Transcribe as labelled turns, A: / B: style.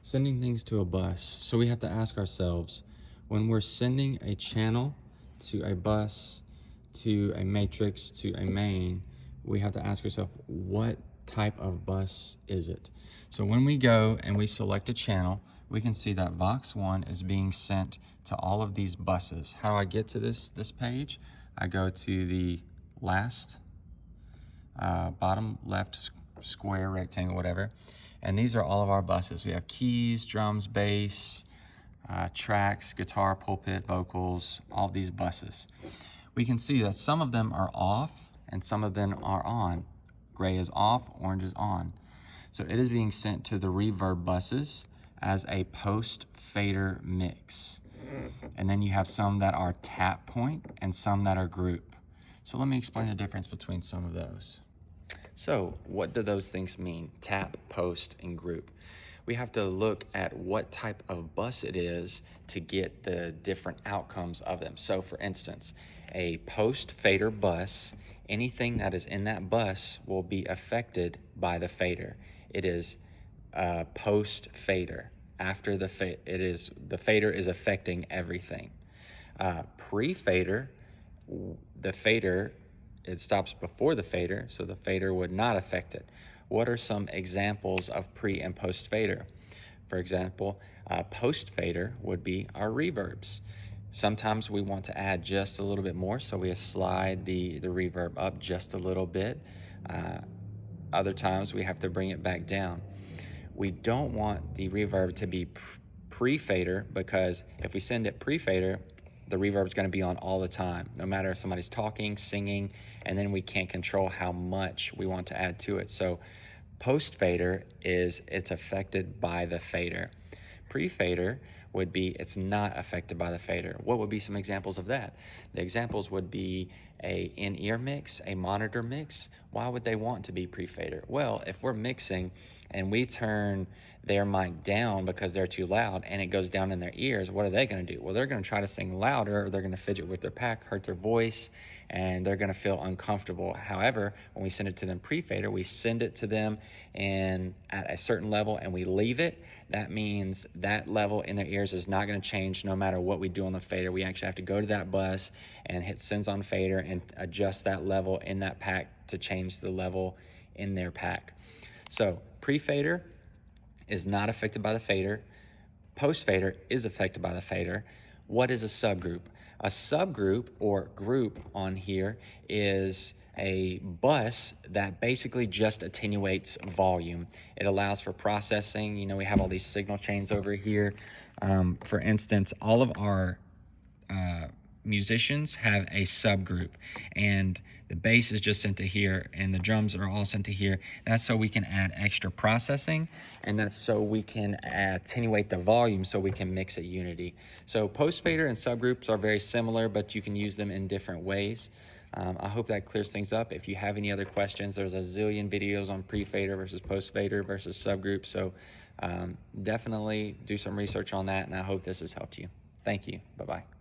A: Sending things to a bus. So we have to ask ourselves, when we're sending a channel to a bus, to a matrix, to a main, we have to ask ourselves, what type of bus is it? So when we go and we select a channel, we can see that box 1 is being sent to all of these buses. How do I get to this page? I go to the last bottom left square, rectangle, whatever. And these are all of our buses. We have keys, drums, bass, tracks, guitar, pulpit, vocals, all these buses. We can see that some of them are off and some of them are on. Gray is off, orange is on. So it is being sent to the reverb buses as a post fader mix. And then you have some that are tap point and some that are group. So let me explain the difference between some of those. So what do those things mean? Tap, post, and group. We have to look at what type of bus it is to get the different outcomes of them. So for instance, a post fader bus, anything that is in that bus will be affected by the fader. It is post fader. After the fader is affecting everything. Pre-fader, the fader, it stops before the fader, so the fader would not affect it. What are some examples of pre and post fader? For example, post fader would be our reverbs. Sometimes we want to add just a little bit more, so we slide the reverb up just a little bit. Other times we have to bring it back down. We don't want the reverb to be pre-fader, because if we send it pre-fader, the reverb is going to be on all the time, no matter if somebody's talking, singing, and then we can't control how much we want to add to it. So post-fader it's affected by the fader. Pre-fader would be it's not affected by the fader. What would be some examples of that? The examples would be a in-ear mix, a monitor mix. Why would they want to be pre-fader? Well, if we're mixing and we turn their mic down because they're too loud and it goes down in their ears, what are they going to do? Well, they're going to try to sing louder, or they're going to fidget with their pack, hurt their voice, and they're going to feel uncomfortable. However, when we send it to them pre-fader, we send it to them and at a certain level and we leave it. That means that level in their ears is not going to change no matter what we do on the fader. We actually have to go to that bus and hit sends on fader and adjust that level in that pack to change the level in their pack. So pre-fader is not affected by the fader. Post-fader is affected by the fader. What is a subgroup? A subgroup or group on here is a bus that basically just attenuates volume. It allows for processing. You know, we have all these signal chains over here. For instance, all of our musicians have a subgroup, and the bass is just sent to here and the drums are all sent to here. That's so we can add extra processing, and that's so we can attenuate the volume so we can mix at unity. So post fader and subgroups are very similar, but you can use them in different ways. I hope that clears things up. If you have any other questions, there's a zillion videos on pre-fader versus post-fader versus subgroup, so definitely do some research on that, and I hope this has helped you. Thank you. Bye-bye.